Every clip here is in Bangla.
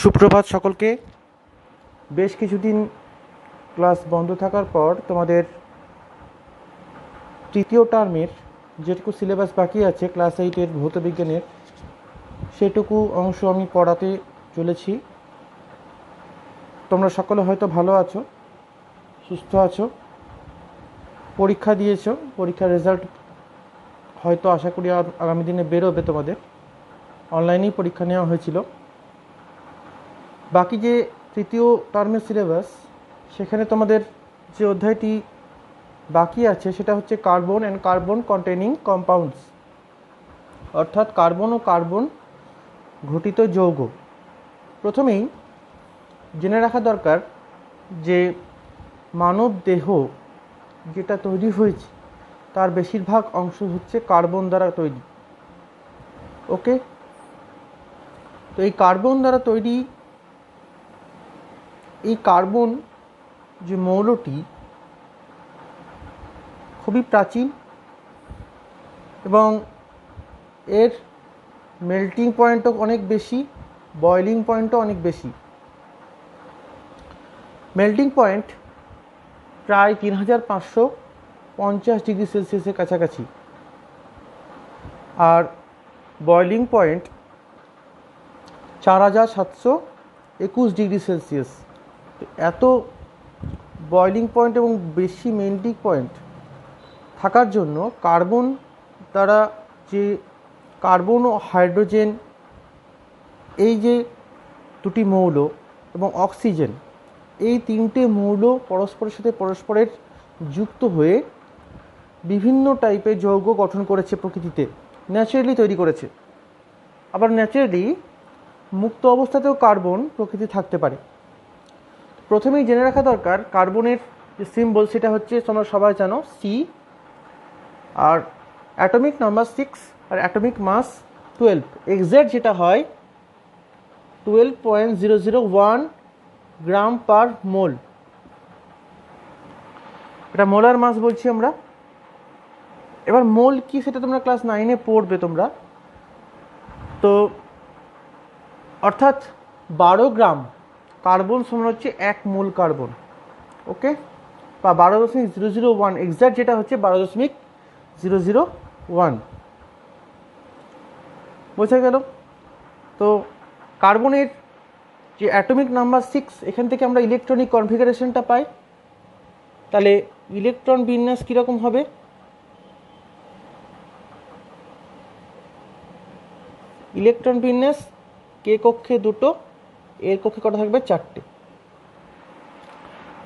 সুপ্রভাত সকলকে। বেশ কিছুদিন ক্লাস বন্ধ থাকার পর তোমাদের তৃতীয় টার্মের যেটুকু সিলেবাস বাকি আছে ক্লাস 8-এর ভৌত বিজ্ঞানের সেটুকু অংশ আমি পড়াতে চলেছি। তোমরা সকলে হয়তো ভালো আছো, সুস্থ আছো, পরীক্ষা দিয়েছো, পরীক্ষার রেজাল্ট হয়তো আশা করি আগামী দিনে বেরোবে। তোমাদের অনলাইনেই পরীক্ষা নেওয়া হয়েছিল। বাকি যে তৃতীয় টার্মের সিলেবাস, সেখানে তোমাদের যে অধ্যায়টি বাকি আছে সেটা হচ্ছে carbon and carbon containing compounds, অর্থাৎ কার্বন ও কার্বন ঘটিত যৌগ। প্রথমেই জেনে রাখা দরকার যে মানব দেহ যেটা তৈরি হয়েছে তার বেশিরভাগ অংশ হচ্ছে কার্বন দ্বারা তৈরি। ওকে, তো এই কার্বন দ্বারা তৈরি এই কার্বন যে মৌলটি খুবই প্রাচীন এবং এর মেল্টিং পয়েন্টও অনেক বেশি, বয়লিং পয়েন্টও অনেক বেশি। মেল্টিং পয়েন্ট প্রায় 3550 ডিগ্রি সেলসিয়াসের কাছাকাছি, আর বয়লিং পয়েন্ট 4721 ডিগ্রি সেলসিয়াস। এত বয়লিং পয়েন্ট এবং বেশি মেল্টিং পয়েন্ট থাকার জন্য কার্বন দ্বারা যে কার্বন ও হাইড্রোজেন এই যে দুটি মৌল এবং অক্সিজেন, এই তিনটে মৌল পরস্পরের সাথে পরস্পরের যুক্ত হয়ে বিভিন্ন টাইপের যৌগ গঠন করেছে প্রকৃতিতে, ন্যাচারালি তৈরি করেছে। আবার ন্যাচারালি মুক্ত অবস্থাতেও কার্বন প্রকৃতি থাকতে পারে। প্রথমেই জেনে রাখা দরকার কার্বনের যে সিম্বল সেটা হচ্ছে, তোমরা সবাই জানো, সি, আর অ্যাটমিক নাম্বার 6 আর অ্যাটমিক মাস 12। এক্স্যাক্ট যেটা হয় 12.001 গ্রাম পার মোল, এটা মোলার মাস বলছি আমরা। এবার মোল কি সেটা তোমরা ক্লাস 9-এ পড়বে তোমরা। তো অর্থাৎ 12 গ্রাম কার্বন সমান হচ্ছে 1 মোল কার্বন। ওকে, বা 12.001, এক্স্যাক্ট যেটা হচ্ছে 12.001। বোঝা গেল? তো কার্বনের যে অ্যাটমিক নাম্বার 6, এখান থেকে আমরা ইলেকট্রনিক কনফিগারেশনটা পাই। তাহলে ইলেকট্রন বিন্যাস কীরকম হবে? ইলেকট্রন বিন্যাস কে কক্ষে 2টো, এর কক্ষে কটা থাকবে? 4টে।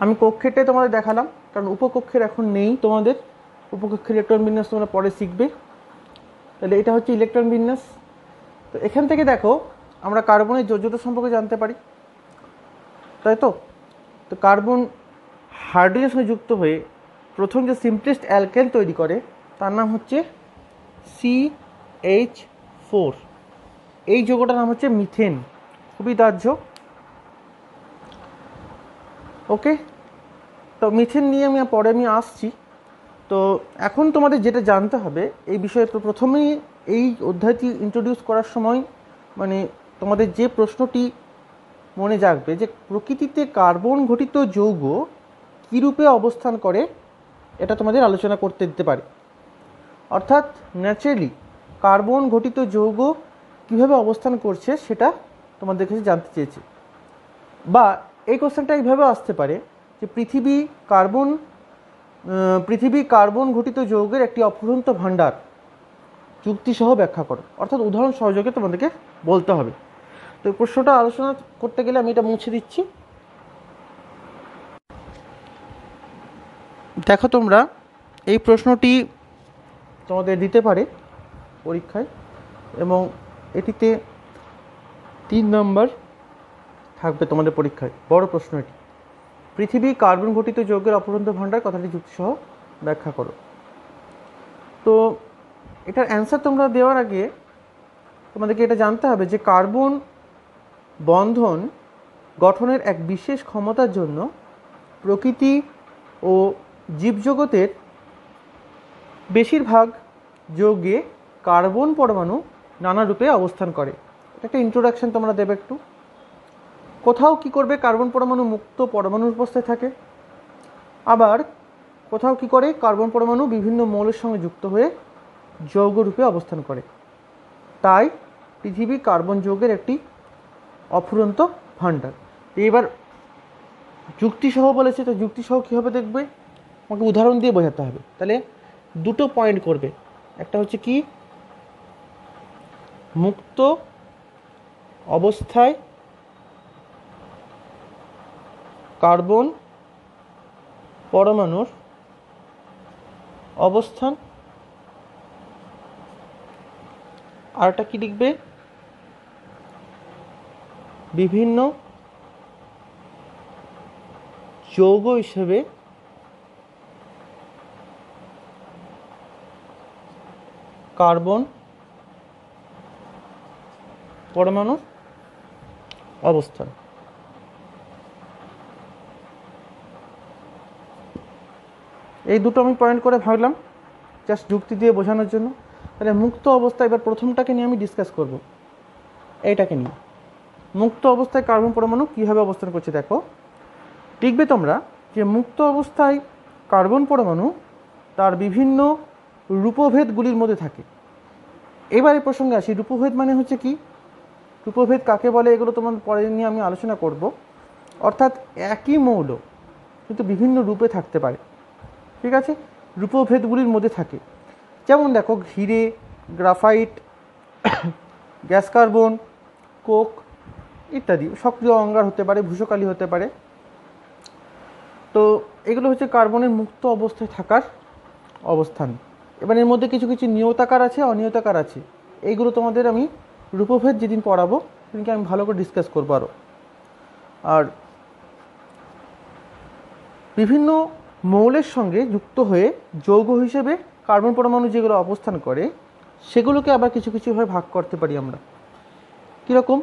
আমি কক্ষেটাই তোমাদের দেখালাম, কারণ উপকক্ষের এখন নেই তোমাদের। উপকক্ষের ইলেকট্রন বিন্যাস তোমরা পরে শিখবে। তাহলে এটা হচ্ছে ইলেকট্রন বিন্যাস। তো এখান থেকে দেখো আমরা কার্বনের যোজ্যতা সম্পর্কে জানতে পারি, তাই তো? তো কার্বন হাইড্রোজেনের সঙ্গে যুক্ত হয়ে প্রথম যে সিম্পলেস্ট অ্যালকেন তৈরি করে তার নাম হচ্ছে CH4। এই যৌগটার নাম হচ্ছে মিথেন, খুবই দাহ্য। ওকে, তো মিথেন নিয়ে আমি পরে আসছি। তো এখন তোমাদের যেটা জানতে হবে এই বিষয়ে, তো প্রথমেই এই অধ্যায়টি ইন্ট্রোডিউস করার সময় মানে তোমাদের যে প্রশ্নটি মনে জাগবে যে প্রকৃতিতে কার্বন ঘটিত যৌগ কী রূপে অবস্থান করে, এটা তোমাদের আলোচনা করতে দিতে পারে। অর্থাৎ ন্যাচারালি কার্বন ঘটিত যৌগ কীভাবে অবস্থান করছে সেটা তোমাদের কাছে জানতে চেয়েছে। বা এই কোশ্চেনটা এইভাবে আসতে পারে যে পৃথিবী কার্বন ঘটিত যৌগের একটি অফুরন্ত ভাণ্ডার, যুক্তিসহ ব্যাখ্যা করো। অর্থাৎ উদাহরণ সহযোগে তোমাদেরকে বলতে হবে। তো এই প্রশ্নটা আলোচনা করতে গেলে আমি এটা মুছে দিচ্ছি। দেখো তোমরা, এই প্রশ্নটি তোমাদের দিতে পারে পরীক্ষায় এবং এটিতে 3 নম্বর থাকবে তোমাদের পরীক্ষায়। বড় প্রশ্ন এটি। পৃথিবী কার্বন ঘটিত যৌগের অফুরন্ত ভাণ্ডার, কথাটি যুক্তিসহ ব্যাখ্যা করো। তো এটার অ্যান্সার তোমরা দেওয়ার আগে তোমাদেরকে এটা জানতে হবে যে কার্বন বন্ধন গঠনের এক বিশেষ ক্ষমতার জন্য প্রকৃতি ও জীবজগতের বেশিরভাগ যৌগে কার্বন পরমাণু নানা রূপে অবস্থান করে। এটা একটা ইন্ট্রোডাকশন তোমরা দেবে একটু। কোথাও কি করবে, কার্বন পরমাণু মুক্ত পরমাণুর অবস্থায় থাকে, আবার কোথাও কি করে, কার্বন পরমাণু বিভিন্ন মৌলের সঙ্গে যুক্ত হয়ে যৌগ রূপে অবস্থান করে। তাই পৃথিবী কার্বন যৌগের একটি অফুরন্ত ভাণ্ডার। এবার যুক্তিসহ বলেছে, তো যুক্তিসহ কীভাবে দেখবে, আমাকে উদাহরণ দিয়ে বোঝাতে হবে। তাহলে দুটো পয়েন্ট করবে, একটা হচ্ছে কি, মুক্ত অবস্থায় কার্বন পরমাণুর অবস্থান, আর একটা কি লিখবে, বিভিন্ন যৌগ হিসেবে কার্বন পরমাণুর অবস্থান। এই দুটো আমি পয়েন্ট করে ভাবলাম জাস্ট যুক্তি দিয়ে বোঝানোর জন্য। তাহলে মুক্ত অবস্থায়, এবার প্রথমটাকে নিয়ে আমি ডিসকাস করব, এইটাকে নিয়ে। মুক্ত অবস্থায় কার্বন পরমাণু কীভাবে অবস্থান করছে দেখো, দেখবে তোমরা যে মুক্ত অবস্থায় কার্বন পরমাণু তার বিভিন্ন রূপভেদগুলির মধ্যে থাকে। এবারে প্রসঙ্গে আসি, রূপভেদ মানে হচ্ছে কি, রূপভেদ কাকে বলে এগুলো তোমার পরে নিয়ে আমি আলোচনা করব। অর্থাৎ একই মৌল কিন্তু বিভিন্ন রূপে থাকতে পারে, ঠিক আছে, রূপভেদগুলির মধ্যে থাকে। যেমন দেখো হিরে, গ্রাফাইট, গ্যাস কার্বন, কোক ইত্যাদি, সক্রিয় অঙ্গার হতে পারে, ভূষকালি হতে পারে। তো এগুলো হচ্ছে কার্বনের মুক্ত অবস্থায় থাকার অবস্থান। এবার এর মধ্যে কিছু কিছু নিয়তাকার আছে, অনিয়তাকার আছে। এইগুলো তোমাদের আমি রূপভেদ যেদিন পড়াবো সেদিনকে আমি ভালো করে ডিসকাস করবো আরও। আর বিভিন্ন মৌলের সঙ্গে যুক্ত হয়ে যৌগ হিসেবে কার্বন পরমাণু যেগুলো অবস্থান করে সেগুলোকে আবার কিছু কিছুভাবে ভাগ করতে পারি আমরা। কীরকম,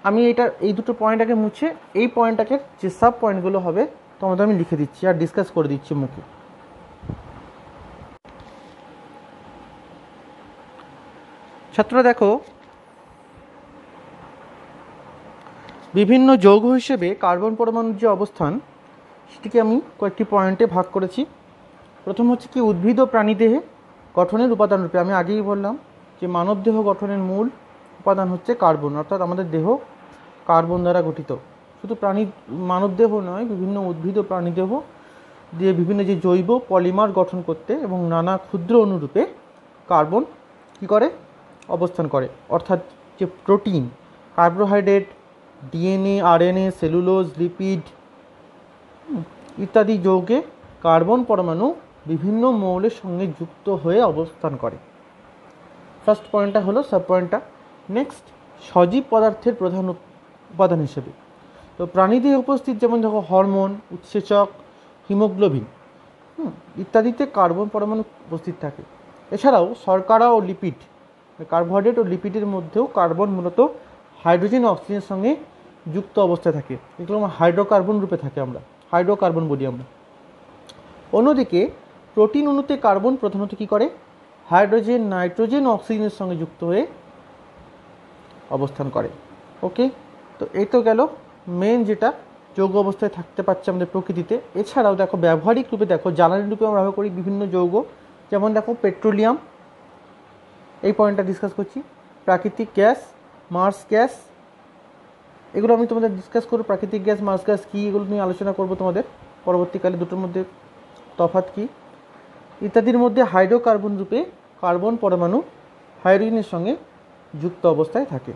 আমি এই দুটো পয়েন্টটাকে মুছে এই পয়েন্টটাকে যে সাব পয়েন্টগুলো হবে তোমাদের আমি লিখে দিচ্ছি আর ডিসকাস করে দিচ্ছি মুখে। ছাত্ররা দেখো, বিভিন্ন যৌগ হিসেবে কার্বন পরমাণুর যে অবস্থান সেটিকে আমি কয়েকটি পয়েন্টে ভাগ করেছি। প্রথম হচ্ছে কি, উদ্ভিদ ও প্রাণীদেহে গঠনের উপাদান রূপে। আমি আগেই বললাম যে মানবদেহ গঠনের মূল উপাদান হচ্ছে কার্বন, অর্থাৎ আমাদের দেহ কার্বন দ্বারা গঠিত। শুধু মানবদেহ নয়, বিভিন্ন উদ্ভিদ ও প্রাণীদেহ দিয়ে বিভিন্ন যে জৈব পলিমার গঠন করতে এবং নানা ক্ষুদ্র অনুরূপে কার্বন কী করে, অবস্থান করে। অর্থাৎ যে protein, carbohydrate, DNA, RNA, cellulose, lipid ইত্যাদি যৌগে কার্বন পরমাণু বিভিন্ন মৌলের সঙ্গে যুক্ত হয়ে অবস্থান করে। ফার্স্ট পয়েন্টটা হলো সাব পয়েন্টটা। নেক্সট, সজীব পদার্থের প্রধান উপাদান হিসেবে। তো প্রাণীদেহে উপস্থিত যেমন দেখো হরমোন, উৎসেচক, হিমোগ্লোবিন ইত্যাদিতে কার্বন পরমাণু উপস্থিত থাকে। এছাড়াও শর্করা ও লিপিড, কার্বোহাইড্রেট ও লিপিডের মধ্যেও কার্বন মূলত হাইড্রোজেন ও অক্সিজেনের সঙ্গে যুক্ত অবস্থায় থাকে। এগুলো হাইড্রোকার্বন রূপে থাকে, আমরা হাইড্রোকার্বন বলি আমরা। অন্যদিকে প্রোটিন অণুতে কার্বন প্রধানত কী করে, হাইড্রোজেন, নাইট্রোজেন ও অক্সিজেনের সঙ্গে যুক্ত হয়ে অবস্থান করে। ওকে, তো এই তো গেল মেন যেটা যৌগ অবস্থায় থাকতে পারছে আমাদের প্রকৃতিতে। এছাড়াও দেখো ব্যবহারিক রূপে, দেখো জ্বালানি রূপে আমরা ব্যবহার করি বিভিন্ন যৌগ। যেমন দেখো পেট্রোলিয়াম, এই পয়েন্টটা ডিসকাস করছি। প্রাকৃতিক গ্যাস, মার্স গ্যাস, এগুলো আমি তোমাদের ডিসকাস করবো। প্রাকৃতিক গ্যাস, মার্স গ্যাস কী, এগুলো নিয়ে আলোচনা করবো তোমাদের পরবর্তীকালে, দুটোর মধ্যে তফাৎ কী ইত্যাদির মধ্যে হাইড্রোকার্বন রূপে কার্বন পরমাণু হাইড্রোজেনের সঙ্গে যুক্ত অবস্থায় থাকে।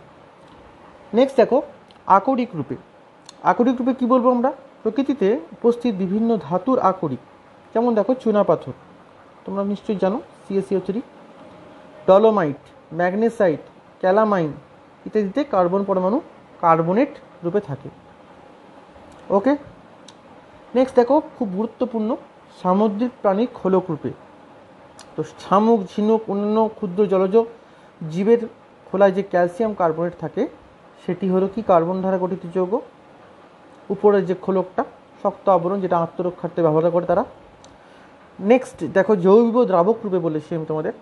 নেক্সট দেখো আকরিক রূপে। আকরিক রূপে কী বলবো আমরা, প্রকৃতিতে উপস্থিত বিভিন্ন ধাতুর আকরিক। যেমন দেখো চুনাপাথর, তোমরা নিশ্চয়ই জানো, CaCO3, ডলোমাইট, ম্যাগনেসাইট, ক্যালামাইন ইত্যাদিতে কার্বন পরমাণু কার্বনেট রূপে থাকে। ওকে, নেক্সট দেখো খুব গুরুত্বপূর্ণ, সামুদ্রিক প্রাণীর খোলক রূপে। তো শামুক, ঝিনুক, অন্যান্য ক্ষুদ্র জলজ জীবের খোলায় যে ক্যালসিয়াম কার্বনেট থাকে সেটি হলো কি, কার্বন দ্বারা গঠিত যৌগ। উপরের যে খোলকটা শক্ত আবরণ, যেটা আত্মরক্ষার্থে ব্যবহার করে তারা। নেক্সট দেখো জৈব দ্রাবক রূপে বলেছি আমি তোমাদের।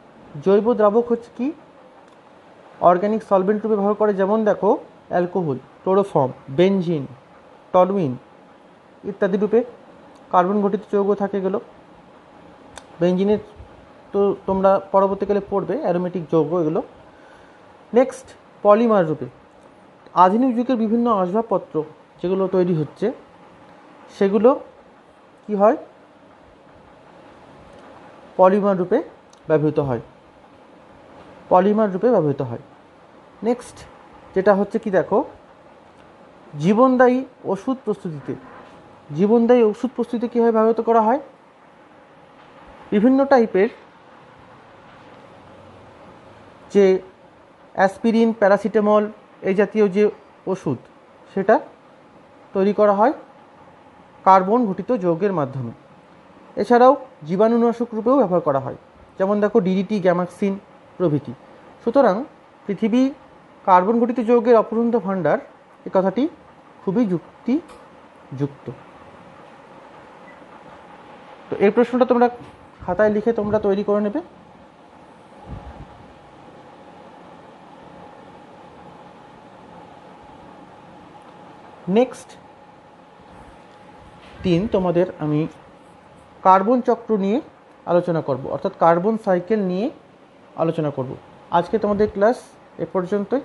জৈব দ্রাবক হচ্ছে কি, অর্গ্যানিক সলভেন্ট রূপে ব্যবহার করে। যেমন দেখো অ্যালকোহল, ক্লোরোফর্ম, বেনজিন, টলুইন ইত্যাদি রূপে কার্বন গঠিত যৌগ থাকে। গেল বেনজিনের তো তোমরা পরবর্তীকালে পড়বে, অ্যারোমেটিক যৌগ এগুলো। নেক্সট, পলিমার রূপে আধুনিক যুগের বিভিন্ন আসবাবপত্র যেগুলো তৈরি হচ্ছে সেগুলো কি হয়, পলিমার রূপে ব্যবহৃত হয়, পলিমার রূপে ব্যবহৃত হয়। নেক্সট যেটা হচ্ছে কি দেখো, জীবনদায়ী ওষুধ প্রস্তুতিতে, জীবনদায়ী ওষুধ প্রস্তুতিতে কীভাবে ব্যবহৃত করা হয়, বিভিন্ন টাইপের যে অ্যাসপিরিন, প্যারাসিটামল এই জাতীয় যে ওষুধ সেটা তৈরি করা হয় কার্বন ঘটিত যৌগের মাধ্যমে। এছাড়াও জীবাণুনাশক রূপেও ব্যবহার করা হয়, যেমন দেখো ডিডিটি, গ্যামাক্সিন প্রভৃতি। সুতরাং পৃথিবী কার্বন ঘটিত যৌগের অপূর্ব ভাণ্ডার, এ কথাটি খুবই যুক্তিযুক্ত। তো এই প্রশ্নটা তোমরা খাতায় লিখে তোমরা তৈরি করে নেবে। নেক্সট 3 তোমাদের আমি কার্বন চক্র নিয়ে আলোচনা করব, অর্থাৎ কার্বন সাইকেল নিয়ে আলোচনা করব। আজকে তোমাদের ক্লাস এ পর্যন্তই।